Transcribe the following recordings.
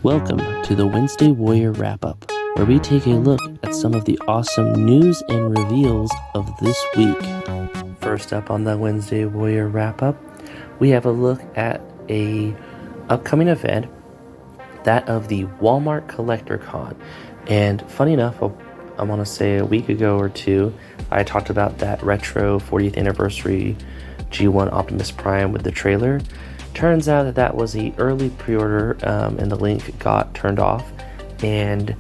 Welcome to the Wednesday Warrior Wrap-Up, where we take a look at some of the awesome news and reveals of this week. First up on the Wednesday Warrior Wrap-Up, we have a look at a upcoming event, that of the Walmart Collector Con. And funny enough, I want to say a week ago or two, I talked about that retro 40th anniversary G1 Optimus Prime with the trailer. Turns out that was the early pre-order, and the link got turned off, and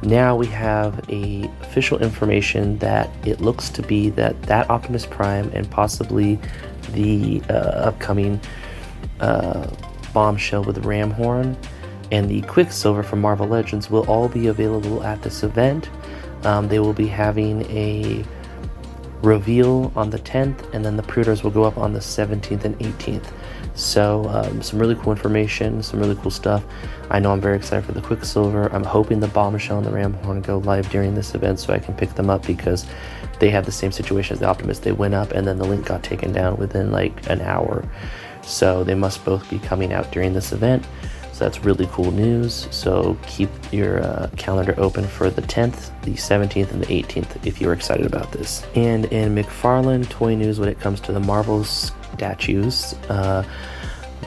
now we have a official information that it looks to be that Optimus Prime and possibly the upcoming bombshell with Ram Horn and the Quicksilver from Marvel Legends will all be available at this event. They will be having a reveal on the 10th, and then the pre-orders will go up on the 17th and 18th. So some really cool information, some really cool stuff. I know I'm very excited for the Quicksilver. I'm hoping the Bombshell and the Ram Horn go live during this event so I can pick them up, because they have the same situation as the Optimus. They went up and then the link got taken down within like an hour. So they must both be coming out during this event. So that's really cool news. So keep your calendar open for the 10th, the 17th, and the 18th if you're excited about this. And in McFarlane toy news, when it comes to the Marvel statues,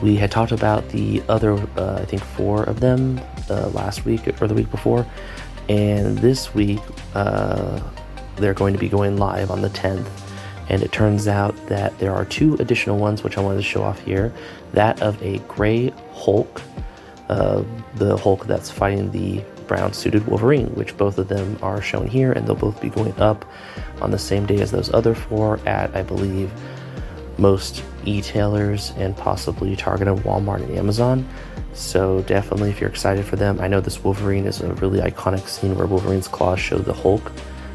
we had talked about the other, I think 4 of them last week or the week before. And this week, they're going to be going live on the 10th. And it turns out that there are 2 additional ones, which I wanted to show off here. That of a gray Hulk, the Hulk that's fighting the brown-suited Wolverine, which both of them are shown here, and they'll both be going up on the same day as those other 4 at, I believe, most e-tailers and possibly Target and Walmart and Amazon. So definitely, if you're excited for them, I know this Wolverine is a really iconic scene where Wolverine's claws show the Hulk,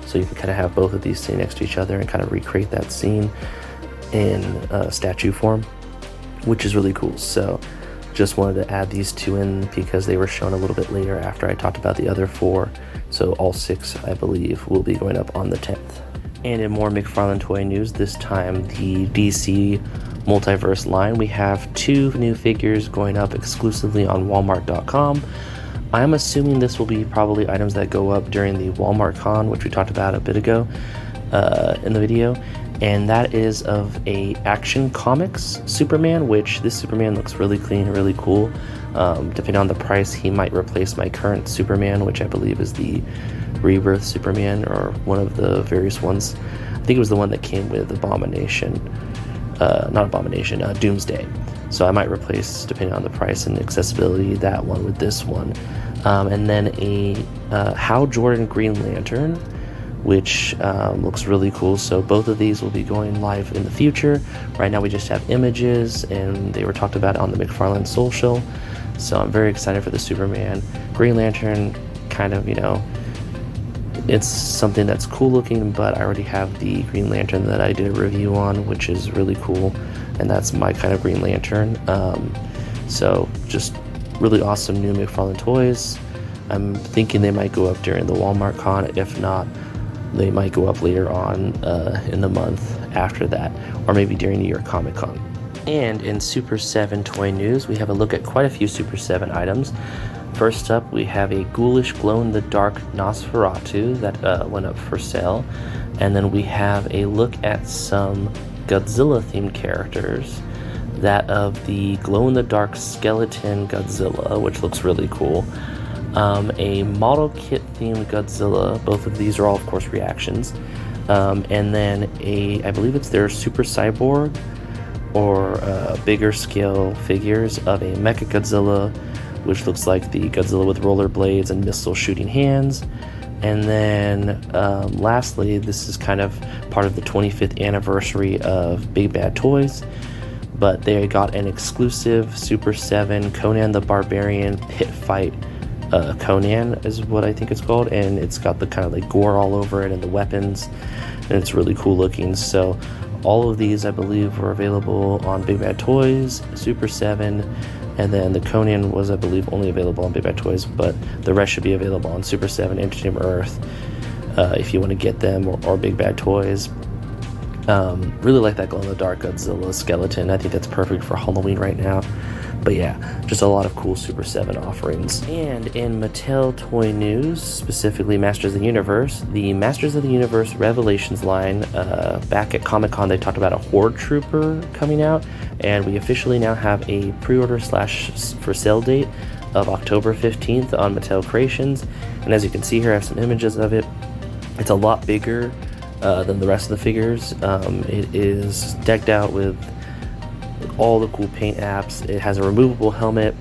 so you can kind of have both of these sitting next to each other and kind of recreate that scene in statue form, which is really cool. So just wanted to add these 2 in because they were shown a little bit later after I talked about the other 4. So all 6, I believe, will be going up on the 10th. And in more McFarlane toy news, this time the DC Multiverse line, we have 2 new figures going up exclusively on Walmart.com. I'm assuming this will be probably items that go up during the Walmart Con, which we talked about a bit ago in the video. And that is of a Action Comics Superman, which this Superman looks really clean and really cool. Depending on the price, he might replace my current Superman, which I believe is the Rebirth Superman, or one of the various ones. I think it was the one that came with Doomsday. So I might replace, depending on the price and accessibility, that one with this one. And then a Hal Jordan Green Lantern, which looks really cool. So both of these will be going live in the future. Right now we just have images, and they were talked about on the McFarlane Social. So I'm very excited for the Superman. Green Lantern, kind of, it's something that's cool looking, but I already have the Green Lantern that I did a review on, which is really cool, and that's my kind of Green Lantern. So just really awesome new McFarlane toys. I'm thinking they might go up during the Walmart Con. If not, they might go up later on in the month after that, or maybe during New York Comic Con. And in Super 7 toy news, we have a look at quite a few Super 7 items. First up, we have a ghoulish glow-in-the-dark Nosferatu that went up for sale. And then we have a look at some Godzilla-themed characters. That of the glow-in-the-dark skeleton Godzilla, which looks really cool. A model kit-themed Godzilla. Both of these are all, of course, reactions. And then I believe it's their Super Cyborg or bigger scale figures of a Mechagodzilla, which looks like the Godzilla with rollerblades and missile shooting hands. And then lastly, this is kind of part of the 25th anniversary of Big Bad Toys, but they got an exclusive Super 7 Conan the Barbarian pit fight. Conan is what I think it's called, and it's got the kind of like gore all over it and the weapons, and it's really cool looking. So all of these, I believe, were available on Big Bad Toys, Super 7, and then the Conan was, I believe, only available on Big Bad Toys, but the rest should be available on Super 7, Entertainment Earth, if you want to get them, or Big Bad Toys. Really like that glow-in-the-dark Godzilla skeleton. I think that's perfect for Halloween right now. But yeah, just a lot of cool Super 7 offerings. And in Mattel toy news, specifically Masters of the Universe, the Masters of the Universe Revelations line, back at Comic-Con, they talked about a Horde Trooper coming out, and we officially now have a pre-order / for sale date of October 15th on Mattel Creations. And as you can see here, I have some images of it. It's a lot bigger than the rest of the figures. It is decked out with all the cool paint apps. It has a removable helmet,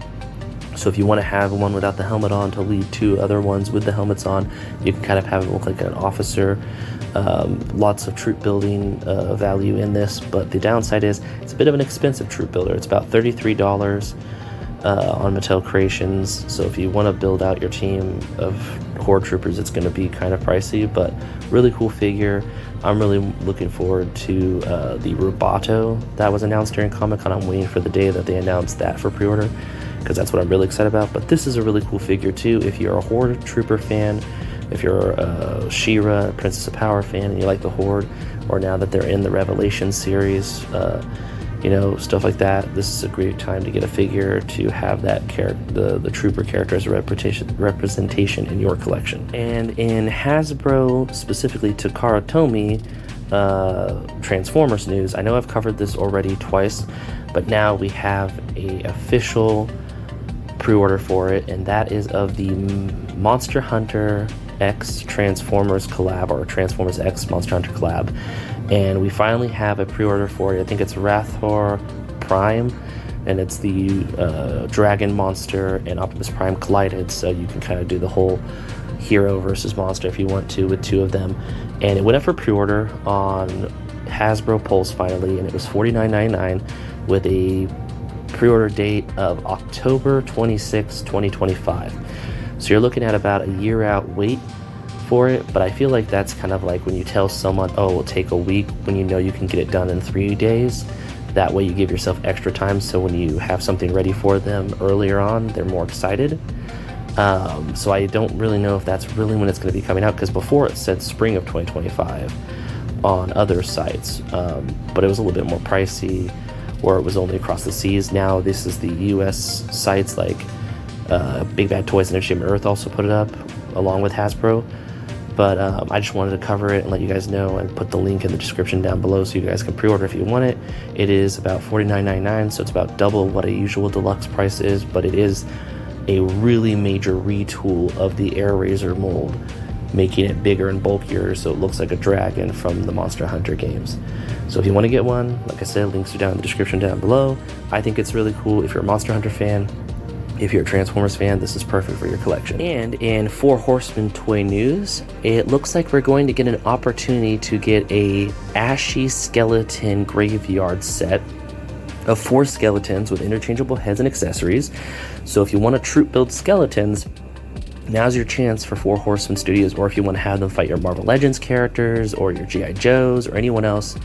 so if you want to have one without the helmet on to lead two other ones with the helmets on, you can kind of have it look like an officer. Lots of troop building value in this, but the downside is it's a bit of an expensive troop builder. It's about $33 on Mattel Creations, so if you want to build out your team of Horde Troopers, it's going to be kind of pricey, but really cool figure. I'm really looking forward to the Roboto that was announced during Comic-Con. I'm waiting for the day that they announced that for pre-order, because that's what I'm really excited about. But this is a really cool figure too. If you're a Horde Trooper fan, if you're a She-Ra, Princess of Power fan, and you like the Horde, or now that they're in the Revelation series, you know, stuff like that, this is a great time to get a figure to have that the Trooper character as a representation in your collection. And in Hasbro, specifically Takara Tomy, Transformers news, I know I've covered this already twice, but now we have a official pre-order for it, and that is of the Monster Hunter X Transformers collab, or Transformers X Monster Hunter collab. And we finally have a pre-order for it. I think it's Rathalos Prime, and it's the dragon monster and Optimus Prime collided, so you can kind of do the whole hero versus monster if you want to with two of them. And it went up for pre-order on Hasbro Pulse finally, and it was $49.99 with a pre-order date of October 26, 2025. So you're looking at about a year out wait for it, but I feel like that's kind of like when you tell someone, oh, it'll take a week, when you know you can get it done in 3 days. That way you give yourself extra time, so when you have something ready for them earlier on, they're more excited. So I don't really know if that's really when it's going to be coming out, because before it said spring of 2025 on other sites, but it was a little bit more pricey, or it was only across the seas. Now this is the US sites like Big Bad Toys and Entertainment Earth also put it up along with Hasbro. But I just wanted to cover it and let you guys know, and put the link in the description down below so you guys can pre-order if you want it. It is about $49.99, so it's about double what a usual deluxe price is, but it is a really major retool of the Air Razor mold, making it bigger and bulkier so it looks like a dragon from the Monster Hunter games. So if you want to get one, like I said, links are down in the description down below. I think it's really cool. If you're a Monster Hunter fan, if you're a Transformers fan, this is perfect for your collection. And in 4 Horsemen toy news, it looks like we're going to get an opportunity to get a Ashy Skeleton Graveyard set of 4 skeletons with interchangeable heads and accessories. So if you want to troop build skeletons, now's your chance for 4 Horsemen Studios, or if you want to have them fight your Marvel Legends characters, or your G.I. Joes, or anyone else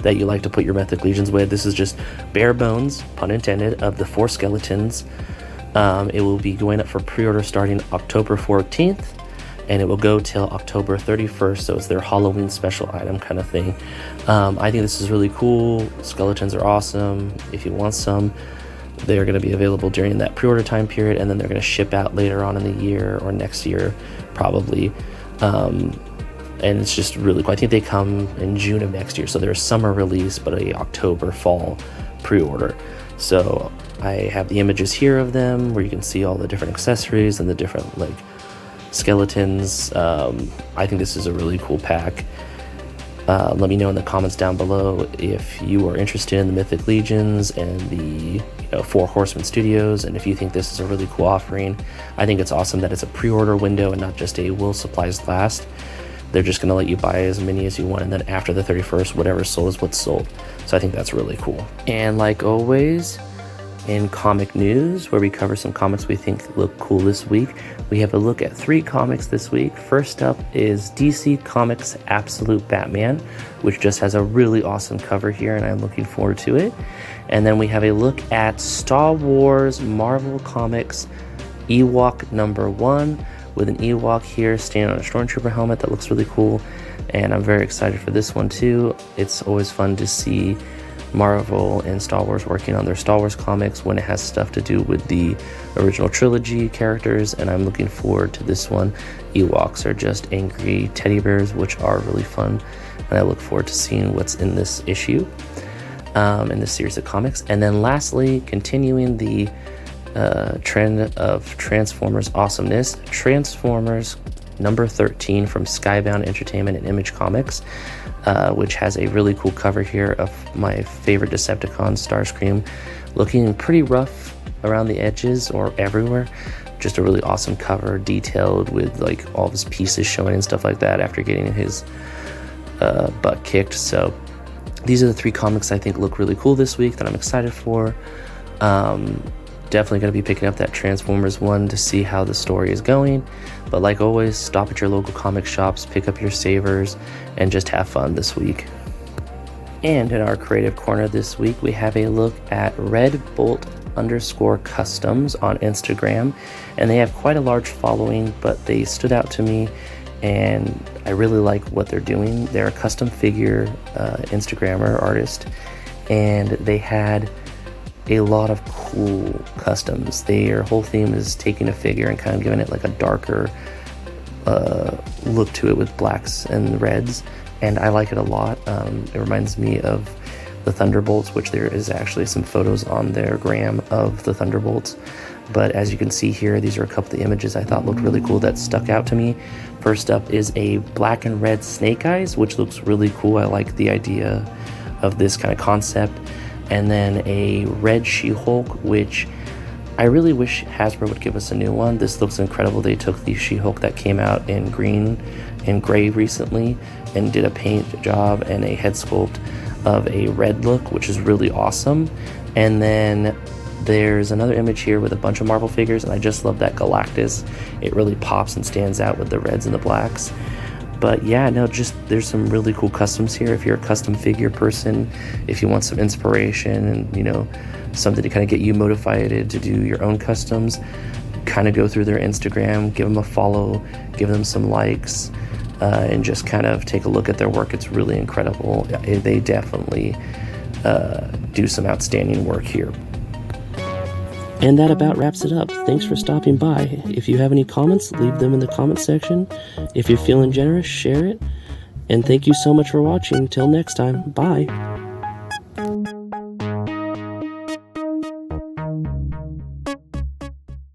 that you like to put your Mythic Legions with. This is just bare bones, pun intended, of the 4 skeletons. It will be going up for pre-order starting October 14th, and it will go till October 31st, so it's their Halloween special item kind of thing. I think this is really cool. Skeletons are awesome. If you want some, they're going to be available during that pre-order time period, and then they're going to ship out later on in the year, or next year probably. And it's just really cool. I think they come in June of next year, so they're a summer release but a October fall pre-order. So I have the images here of them where you can see all the different accessories and the different like skeletons. I think this is a really cool pack. Let me know in the comments down below if you are interested in the Mythic Legions and the 4 Horsemen Studios, and if you think this is a really cool offering. I think it's awesome that it's a pre-order window and not just a will supplies last. They're just going to let you buy as many as you want, and then after the 31st, whatever's sold is what's sold. So I think that's really cool. And like always, in comic news, where we cover some comics we think look cool this week, we have a look at 3 comics this week. First up is DC Comics Absolute Batman, which just has a really awesome cover here, and I'm looking forward to it. And then we have a look at Star Wars Marvel Comics Ewok #1, with an Ewok here standing on a Stormtrooper helmet that looks really cool, and I'm very excited for this one too. It's always fun to see Marvel and Star Wars working on their Star Wars comics when it has stuff to do with the original trilogy characters, and I'm looking forward to this one. Ewoks are just angry teddy bears, which are really fun, and I look forward to seeing what's in this issue, in this series of comics. And then lastly, continuing the trend of Transformers awesomeness, Transformers number 13 from Skybound Entertainment and Image Comics, which has a really cool cover here of my favorite Decepticon, Starscream, looking pretty rough around the edges or everywhere. Just a really awesome cover, detailed with like all of his pieces showing and stuff like that after getting his butt kicked. So these are the 3 comics I think look really cool this week that I'm excited for. Definitely going to be picking up that Transformers one to see how the story is going. But like always, stop at your local comic shops, pick up your savers, and just have fun this week. And in our creative corner this week, we have a look at redbolt_customs on Instagram. And they have quite a large following, but they stood out to me, and I really like what they're doing. They're a custom figure Instagrammer artist, and they had a lot of cool customs. Their whole theme is taking a figure and kind of giving it like a darker look to it with blacks and reds, and I like it a lot. It reminds me of the Thunderbolts, which there is actually some photos on their gram of the Thunderbolts. But as you can see here, these are a couple of the images I thought looked really cool that stuck out to me. First up is a black and red Snake Eyes, which looks really cool. I like the idea of this kind of concept. And then a red She-Hulk, which I really wish Hasbro would give us a new one. This looks incredible. They took the She-Hulk that came out in green and gray recently and did a paint job and a head sculpt of a red look, which is really awesome. And then there's another image here with a bunch of Marvel figures, and I just love that Galactus. It really pops and stands out with the reds and the blacks. But yeah, no, just there's some really cool customs here. If you're a custom figure person, if you want some inspiration and, you know, something to kind of get you motivated to do your own customs, kind of go through their Instagram, give them a follow, give them some likes, and just kind of take a look at their work. It's really incredible. They definitely do some outstanding work here. And that about wraps it up. Thanks for stopping by. If you have any comments, leave them in the comment section. If you're feeling generous, share it. And thank you so much for watching. Till next time, bye.